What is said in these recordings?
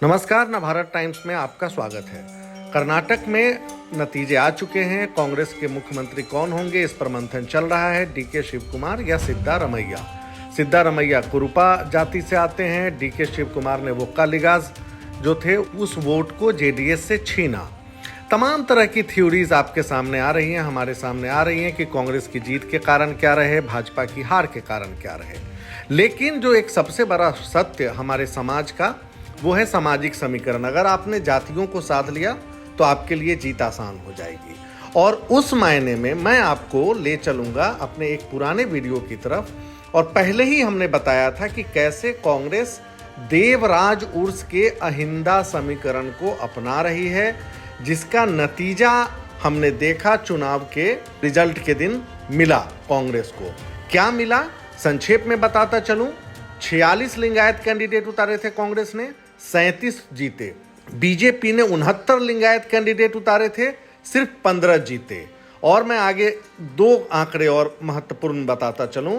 नमस्कार, नवभारत टाइम्स में आपका स्वागत है। कर्नाटक में नतीजे आ चुके हैं। कांग्रेस के मुख्यमंत्री कौन होंगे, इस पर मंथन चल रहा है। डीके शिव कुमार या सिद्धारमैया। सिद्धारमैया कुरुपा जाति से आते हैं। डीके शिव कुमार ने वोक्कालिगाज जो थे उस वोट को जेडीएस से छीना। तमाम तरह की थ्योरीज आपके सामने आ रही हैं, हमारे सामने आ रही हैं कि कांग्रेस की जीत के कारण क्या रहे, भाजपा की हार के कारण क्या रहे। लेकिन जो एक सबसे बड़ा सत्य हमारे समाज का, वो है सामाजिक समीकरण। अगर आपने जातियों को साध लिया तो आपके लिए जीत आसान हो जाएगी। और उस मायने में मैं आपको ले चलूंगा अपने एक पुराने वीडियो की तरफ। और पहले ही हमने बताया था कि कैसे कांग्रेस देवराज उर्स के अहिंदा समीकरण को अपना रही है, जिसका नतीजा हमने देखा चुनाव के रिजल्ट के दिन मिला कांग्रेस को। क्या मिला, संक्षेप में बताता चलूं। 46 लिंगायत कैंडिडेट उतारे थे कांग्रेस ने, 37 जीते। बीजेपी ने 69 लिंगायत कैंडिडेट उतारे थे, सिर्फ 15 जीते। और मैं आगे दो आंकड़े और महत्वपूर्ण बताता चलूं।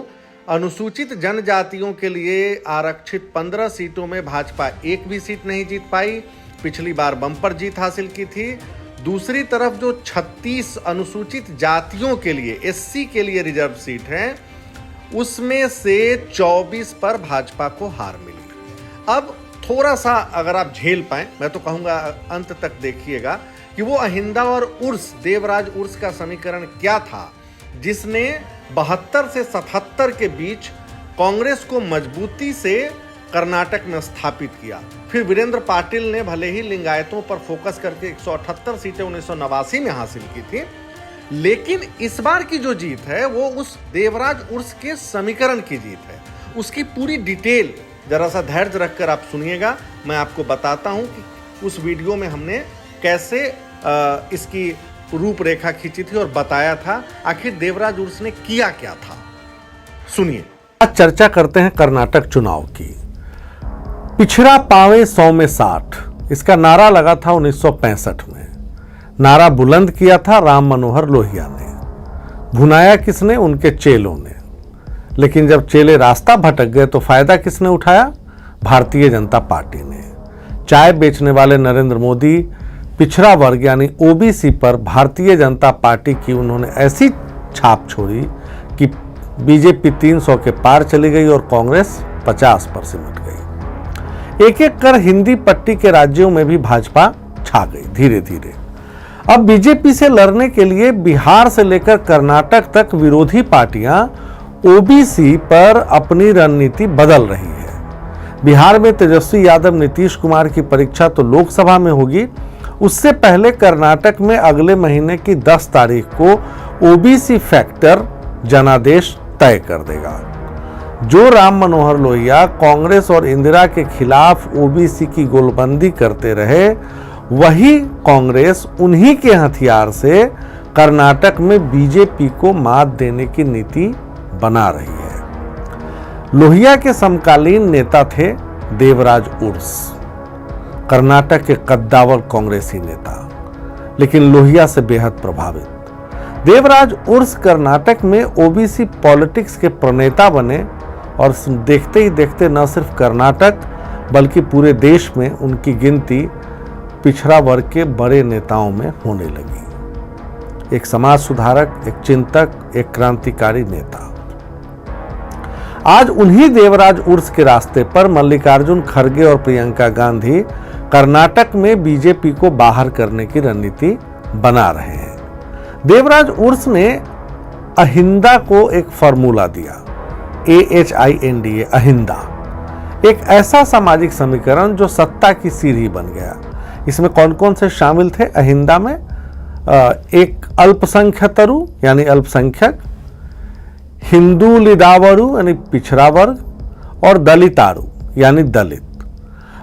अनुसूचित जनजातियों के लिए आरक्षित 15 सीटों में भाजपा एक भी सीट नहीं जीत पाई। पिछली बार बम्पर जीत हासिल की थी। दूसरी तरफ जो 36 अनुसूचित जातियों के लिए, एससी के लिए रिजर्व सीट हैं, उसमें से 24 पर भाजपा को हार मिली। अब थोड़ा सा अगर आप झेल पाएं, मैं तो कहूंगा अंत तक देखिएगा कि वो अहिंदा और उर्स, देवराज उर्स का समीकरण क्या था जिसने 72 से 77 के बीच कांग्रेस को मजबूती से कर्नाटक में स्थापित किया। फिर वीरेंद्र पाटिल ने भले ही लिंगायतों पर फोकस करके 178 सीटें 1989 में हासिल की थी, लेकिन इस बार की जो जीत है वो उस देवराज उर्स के समीकरण की जीत है। उसकी पूरी डिटेल जरा सा धैर्य रखकर आप सुनिएगा। मैं आपको बताता हूं कि उस वीडियो में हमने कैसे इसकी रूपरेखा खींची थी और बताया था आखिर देवराज उर्स ने किया क्या था। सुनिए। आज चर्चा करते हैं कर्नाटक चुनाव की। पिछड़ा पावे 100 में 60, इसका नारा लगा था 1965 में। नारा बुलंद किया था राम मनोहर लोहिया ने। भुनाया किसने? उनके चेलों ने। लेकिन जब चेले रास्ता भटक गए तो फायदा किसने उठाया? भारतीय जनता पार्टी ने। चाय बेचने वाले नरेंद्र मोदी पिछड़ा वर्ग यानी ओबीसी पर भारतीय जनता पार्टी की उन्होंने ऐसी छाप छोड़ी कि बीजेपी 300 के पार चली गई और कांग्रेस 50 पर सिमट गई। एक एक कर हिंदी पट्टी के राज्यों में भी भाजपा छा गई धीरे धीरे। अब बीजेपी से लड़ने के लिए बिहार से लेकर कर्नाटक तक विरोधी पार्टियां ओबीसी पर अपनी रणनीति बदल रही है। बिहार में तेजस्वी यादव, नीतीश कुमार की परीक्षा तो लोकसभा में होगी, उससे पहले कर्नाटक में अगले महीने की 10 तारीख को ओबीसी फैक्टर जनादेश तय कर देगा। जो राम मनोहर लोहिया कांग्रेस और इंदिरा के खिलाफ ओबीसी की गोलबंदी करते रहे, वही कांग्रेस उन्हीं के हथियार से कर्नाटक में बीजेपी को मात देने की नीति बना रही है। लोहिया के समकालीन नेता थे देवराज उर्स, कर्नाटक के कद्दावर कांग्रेसी नेता, लेकिन लोहिया से बेहद प्रभावित। देवराज उर्स कर्नाटक में ओबीसी पॉलिटिक्स के प्रणेता बने और देखते ही देखते न सिर्फ कर्नाटक बल्कि पूरे देश में उनकी गिनती पिछड़ा वर्ग के बड़े नेताओं में होने लगी। एक समाज सुधारक, एक चिंतक, एक क्रांतिकारी नेता। आज उन्हीं देवराज उर्स के रास्ते पर मल्लिकार्जुन खड़गे और प्रियंका गांधी कर्नाटक में बीजेपी को बाहर करने की रणनीति बना रहे हैं। देवराज उर्स ने अहिंदा को एक फॉर्मूला दिया, AHINDA, अहिंदा। एक ऐसा सामाजिक समीकरण जो सत्ता की सीढ़ी बन गया। इसमें कौन कौन से शामिल थे अहिंदा में? एक अल्पसंख्यतरु यानी अल्पसंख्यक, हिंदू लिदावरु यानी पिछड़ा वर्ग, और दलितारु यानी दलित।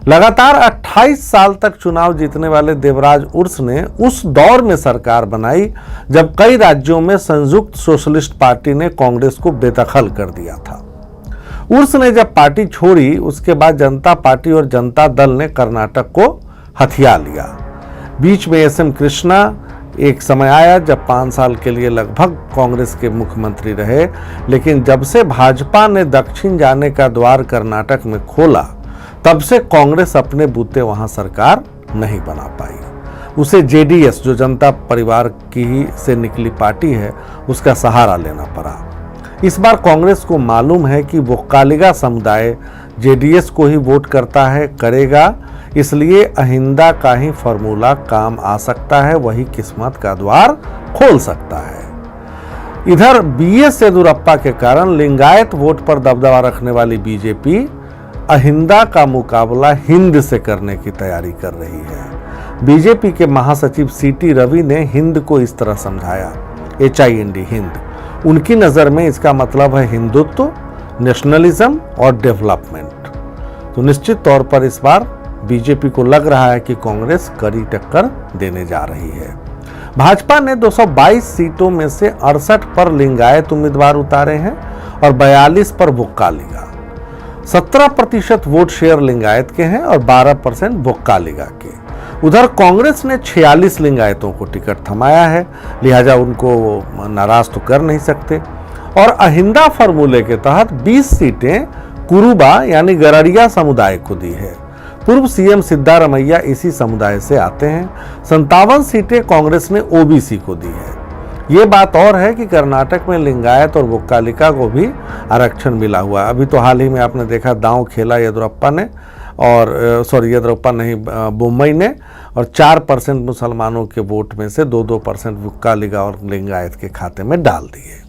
लगातार 28 साल तक चुनाव जीतने वाले देवराज उर्स ने उस दौर में सरकार बनाई जब कई राज्यों में संयुक्त सोशलिस्ट पार्टी ने कांग्रेस को बेदखल कर दिया था। उर्स ने जब पार्टी छोड़ी, उसके बाद जनता पार्टी और जनता दल ने कर्नाटक को हथिया लिया। बीच में SM कृष्णा एक समय आया जब 5 साल के लिए लगभग कांग्रेस के मुख्यमंत्री रहे, लेकिन जब से भाजपा ने दक्षिण जाने का द्वार कर्नाटक में खोला तब से कांग्रेस अपने बूते वहां सरकार नहीं बना पाई। उसे जेडीएस, जो जनता परिवार की ही से निकली पार्टी है, उसका सहारा लेना पड़ा। इस बार कांग्रेस को मालूम है कि वोक्कालिगा समुदाय जेडीएस को ही वोट करता है, करेगा, इसलिए अहिंदा का ही फॉर्मूला काम आ सकता है, वही किस्मत का द्वार खोल सकता है। इधर बीएस येदियुरप्पा के कारण लिंगायत वोट पर दबदबा रखने वाली बीजेपी अहिंदा का मुकाबला हिंद से करने की तैयारी कर रही है। बीजेपी के महासचिव सीटी रवि ने हिंद को इस तरह समझाया, HIND हिंद। उनकी नज़र में इसका मतलब है हिंदुत्व, नेशनलिज्म और डेवलपमेंट। तो निश्चित तौर पर इस बार बीजेपी को लग रहा है कि कांग्रेस कड़ी टक्कर देने जा रही है। भाजपा ने 222 सीटों में से 68 पर लिंगायत उम्मीदवार उतारे हैं और 42 पर वोक्कालिगा। 17% वोट शेयर लिंगायत के हैं और 12% वोक्कालिगा के। उधर कांग्रेस ने 46 लिंगायतों को टिकट थमाया है, लिहाजा उनको नाराज तो कर नहीं सकते। और अहिंदा फॉर्मूले के तहत 20 सीटें कुरुबा यानी गरड़िया समुदाय को दी है। पूर्व सीएम सिद्धारमैया इसी समुदाय से आते हैं। 57 सीटें कांग्रेस ने ओबीसी को दी है। ये बात और है कि कर्नाटक में लिंगायत और वोक्कालिगा को भी आरक्षण मिला हुआ है। अभी तो हाल ही में आपने देखा दांव खेला येदियुरप्पा ने, और येदियुरप्पा नहीं, बोम्मई ने, और 4% मुसलमानों के वोट में से 2-2% वोक्कालिगा और लिंगायत के खाते में डाल दिए।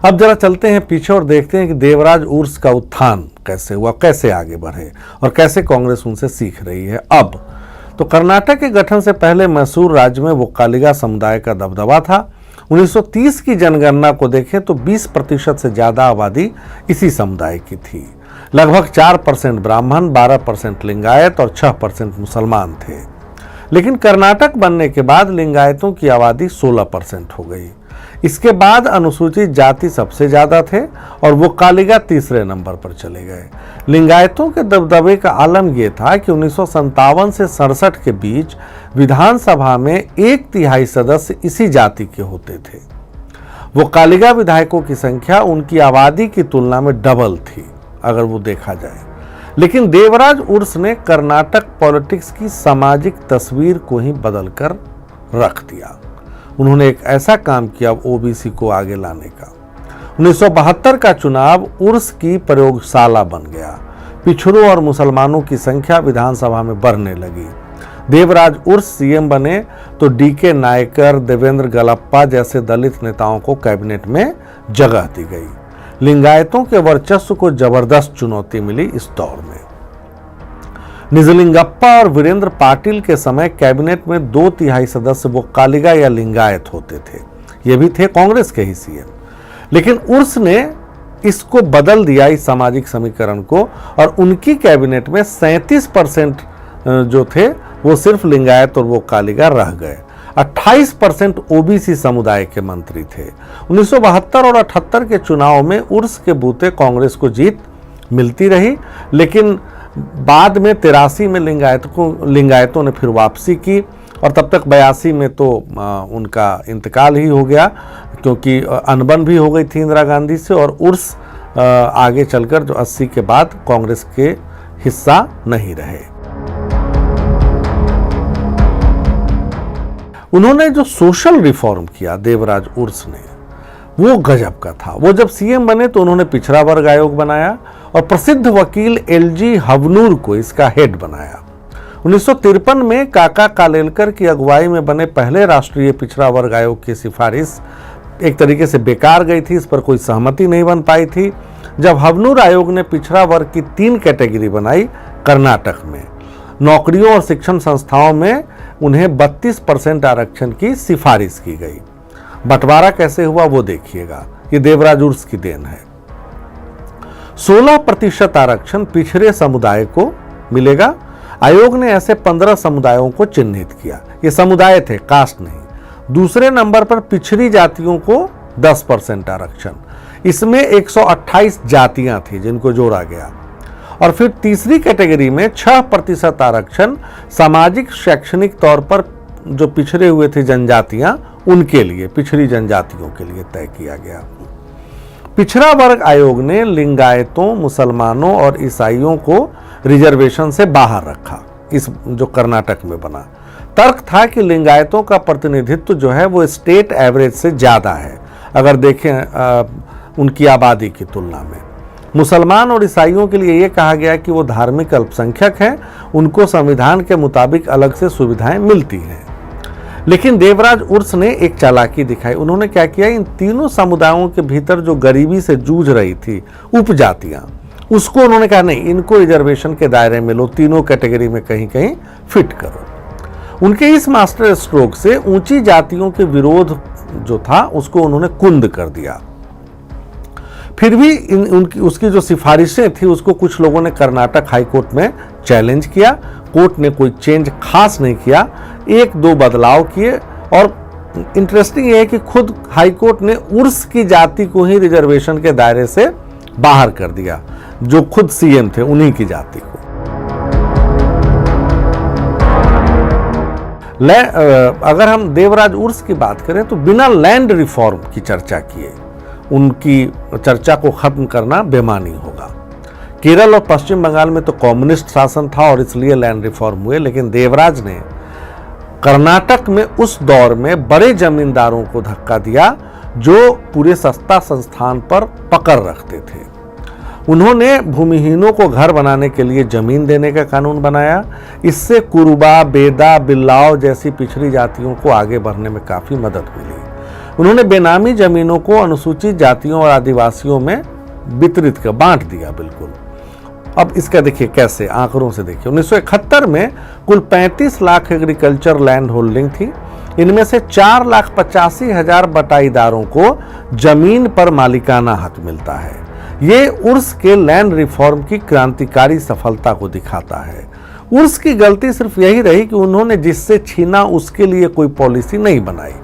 अब जरा चलते हैं पीछे और देखते हैं कि देवराज उर्स का उत्थान कैसे हुआ, कैसे आगे बढ़े और कैसे कांग्रेस उनसे सीख रही है। अब तो कर्नाटक के गठन से पहले मैसूर राज्य में वोक्कालिगा समुदाय का दबदबा था। 1930 की जनगणना को देखें तो 20% से ज्यादा आबादी इसी समुदाय की थी। लगभग 4% ब्राह्मण, 12% लिंगायत और 6% मुसलमान थे। लेकिन कर्नाटक बनने के बाद लिंगायतों की आबादी 16% हो गई। इसके बाद अनुसूचित जाति सबसे ज्यादा थे और वोक्कालिगा तीसरे नंबर पर चले गए। लिंगायतों के दबदबे का आलम यह था कि 1957 से 67 के बीच विधानसभा में 1/3 सदस्य इसी जाति के होते थे। वोक्कालिगा विधायकों की संख्या उनकी आबादी की तुलना में डबल थी अगर वो देखा जाए। लेकिन देवराज उर्स ने कर्नाटक पॉलिटिक्स की सामाजिक तस्वीर को ही बदलकर रख दिया। उन्होंने एक ऐसा काम किया ओबीसी को आगे लाने का। 1972 का चुनाव उर्स की प्रयोगशाला बन गया। पिछड़ों और मुसलमानों की संख्या विधानसभा में बढ़ने लगी। देवराज उर्स सीएम बने तो डीके नायकर, देवेंद्र गलप्पा जैसे दलित नेताओं को कैबिनेट में जगह दी गई। लिंगायतों के वर्चस्व को जबरदस्त चुनौती मिली इस दौर में। निजलिंगप्पा और वीरेंद्र पाटिल के समय कैबिनेट में 2/3 सदस्य वोक्कालिगा या लिंगायत होते थे। ये भी थे कांग्रेस के ही सीएम। लेकिन उर्स ने इसको बदल दिया, इस सामाजिक समीकरण को, और उनकी कैबिनेट में 37% जो थे वो सिर्फ लिंगायत और वोक्कालिगा रह गए। 28% ओबीसी समुदाय के मंत्री थे। 1972 और 78 के चुनाव में उर्स के बूते कांग्रेस को जीत मिलती रही, लेकिन बाद में 83 में लिंगायतों ने फिर वापसी की और तब तक 82 में तो उनका इंतकाल ही हो गया, क्योंकि अनबन भी हो गई थी इंदिरा गांधी से, और उर्स आगे चलकर जो 80 के बाद कांग्रेस के हिस्सा नहीं रहे। उन्होंने जो सोशल रिफॉर्म किया देवराज उर्स ने, वो गजब का था। वो जब सीएम बने तो उन्होंने पिछड़ा वर्ग आयोग बनाया और प्रसिद्ध वकील LG हवनूर को इसका हेड बनाया। 1953 में काका कालेलकर की अगुवाई में बने पहले राष्ट्रीय पिछड़ा वर्ग आयोग की सिफारिश एक तरीके से बेकार गई थी। इस पर कोई सहमति नहीं बन पाई थी। जब हवनूर आयोग ने पिछड़ा वर्ग की 3 कैटेगरी बनाई कर्नाटक में, नौकरियों और शिक्षण संस्थाओं में उन्हें 32% आरक्षण की सिफारिश की गई। बंटवारा कैसे हुआ वो देखिएगा, ये देवराज उर्स की देन है। 16% आरक्षण पिछड़े समुदाय को मिलेगा। आयोग ने ऐसे 15 समुदायों को चिन्हित किया। ये समुदाय थे, कास्ट नहीं। दूसरे नंबर पर पिछड़ी जातियों को 10% आरक्षण। इसमें 128 जातियां थी जिनको जोड़ा गया। और फिर तीसरी कैटेगरी में 6% आरक्षण सामाजिक शैक्षणिक तौर पर जो पिछड़े हुए थे जनजातियां, उनके लिए, पिछड़ी जनजातियों के लिए तय किया गया। पिछड़ा वर्ग आयोग ने लिंगायतों, मुसलमानों और ईसाइयों को रिजर्वेशन से बाहर रखा। इस जो कर्नाटक में बना तर्क था कि लिंगायतों का प्रतिनिधित्व जो है वो स्टेट एवरेज से ज़्यादा है अगर देखें उनकी आबादी की तुलना में। मुसलमान और ईसाइयों के लिए ये कहा गया कि वो धार्मिक अल्पसंख्यक हैं, उनको संविधान के मुताबिक अलग से सुविधाएं मिलती हैं। लेकिन देवराज उर्स ने एक चालाकी दिखाई। उन्होंने क्या किया, इन तीनों समुदायों के भीतर जो गरीबी से जूझ रही थी उपजातियां, उसको उन्होंने कहा नहीं, इनको रिजर्वेशन के दायरे में लो, तीनों कैटेगरी में कहीं कहीं फिट करो। उनके इस मास्टर स्ट्रोक से ऊंची जातियों के विरोध जो था उसको उन्होंने कुंद कर दिया। फिर भी उसकी जो सिफारिशें थी उसको कुछ लोगों ने कर्नाटक हाईकोर्ट में चैलेंज किया। कोर्ट ने कोई चेंज खास नहीं किया, एक दो बदलाव किए। और इंटरेस्टिंग ये है कि खुद हाईकोर्ट ने उर्स की जाति को ही रिजर्वेशन के दायरे से बाहर कर दिया, जो खुद सीएम थे उन्हीं की जाति को। अगर हम देवराज उर्स की बात करें तो बिना लैंड रिफॉर्म की चर्चा किए उनकी चर्चा को खत्म करना बेमानी होगा। केरल और पश्चिम बंगाल में तो कम्युनिस्ट शासन था और इसलिए लैंड रिफॉर्म हुए, लेकिन देवराज ने कर्नाटक में उस दौर में बड़े जमींदारों को धक्का दिया जो पूरे सत्ता संस्थान पर पकड़ रखते थे। उन्होंने भूमिहीनों को घर बनाने के लिए जमीन देने का कानून बनाया। इससे कुरुबा, बेदा, बिल्लाओ जैसी पिछड़ी जातियों को आगे बढ़ने में काफ़ी मदद मिली। उन्होंने बेनामी जमीनों को अनुसूचित जातियों और आदिवासियों में वितरित कर बांट दिया बिल्कुल। अब इसका देखिए कैसे, आंकड़ों से देखिए। 1971 में कुल 35 लाख एग्रीकल्चर लैंड होल्डिंग थी। इनमें से 4,85,000 बटाईदारों को जमीन पर मालिकाना हक मिलता है। ये उर्स के लैंड रिफॉर्म की क्रांतिकारी सफलता को दिखाता है। उर्स की गलती सिर्फ यही रही कि उन्होंने जिससे छीना उसके लिए कोई पॉलिसी नहीं बनाई।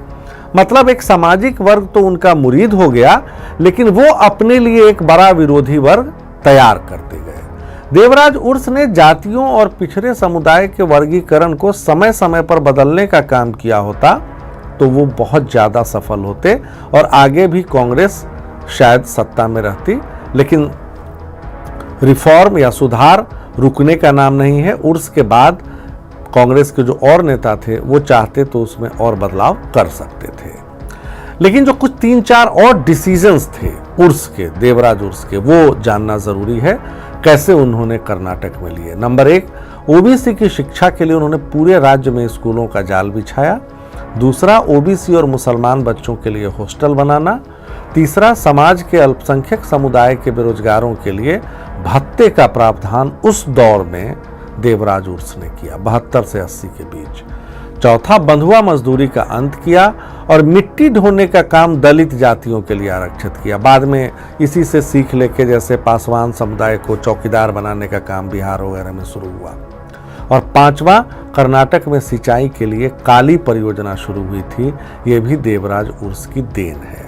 मतलब एक सामाजिक वर्ग तो उनका मुरीद हो गया, लेकिन वो अपने लिए एक बड़ा विरोधी वर्ग तैयार करते गए। देवराज उर्स ने जातियों और पिछड़े समुदाय के वर्गीकरण को समय समय पर बदलने का काम किया होता तो वो बहुत ज़्यादा सफल होते और आगे भी कांग्रेस शायद सत्ता में रहती। लेकिन रिफॉर्म या सुधार रुकने का नाम नहीं है। उर्स के बाद कांग्रेस के जो और नेता थे वो चाहते तो उसमें और बदलाव कर सकते थे। लेकिन जो कुछ 3-4 और डिसीजंस थे उर्स के, देवराज उर्स के, वो जानना जरूरी है कैसे उन्होंने कर्नाटक में लिए। नंबर 1, ओबीसी की शिक्षा के लिए उन्होंने पूरे राज्य में स्कूलों का जाल बिछाया। दूसरा, ओबीसी और मुसलमान बच्चों के लिए हॉस्टल बनाना। तीसरा, समाज के अल्पसंख्यक समुदाय के बेरोजगारों के लिए भत्ते का प्रावधान उस दौर में देवराज उर्स ने किया 72 से 80 के बीच। चौथा, बंधुआ मजदूरी का अंत किया और मिट्टी ढोने का काम दलित जातियों के लिए आरक्षित किया। बाद में इसी से सीख लेके जैसे पासवान समुदाय को चौकीदार बनाने का काम बिहार वगैरह में शुरू हुआ। और पांचवा, कर्नाटक में सिंचाई के लिए काली परियोजना शुरू हुई थी। ये भी देवराज उर्स की देन है।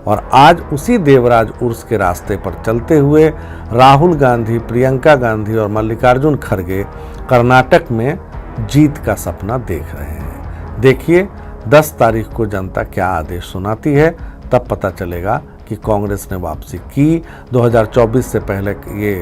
और आज उसी देवराज उर्स के रास्ते पर चलते हुए राहुल गांधी, प्रियंका गांधी और मल्लिकार्जुन खड़गे कर्नाटक में जीत का सपना देख रहे हैं। देखिए 10 तारीख को जनता क्या आदेश सुनाती है, तब पता चलेगा कि कांग्रेस ने वापसी की। 2024 से पहले ये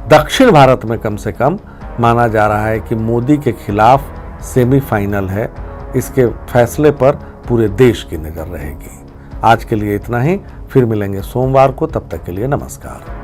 दक्षिण भारत में कम से कम माना जा रहा है कि मोदी के खिलाफ सेमीफाइनल है। इसके फैसले पर पूरे देश की नज़र रहेगी। आज के लिए इतना ही, फिर मिलेंगे सोमवार को। तब तक के लिए नमस्कार।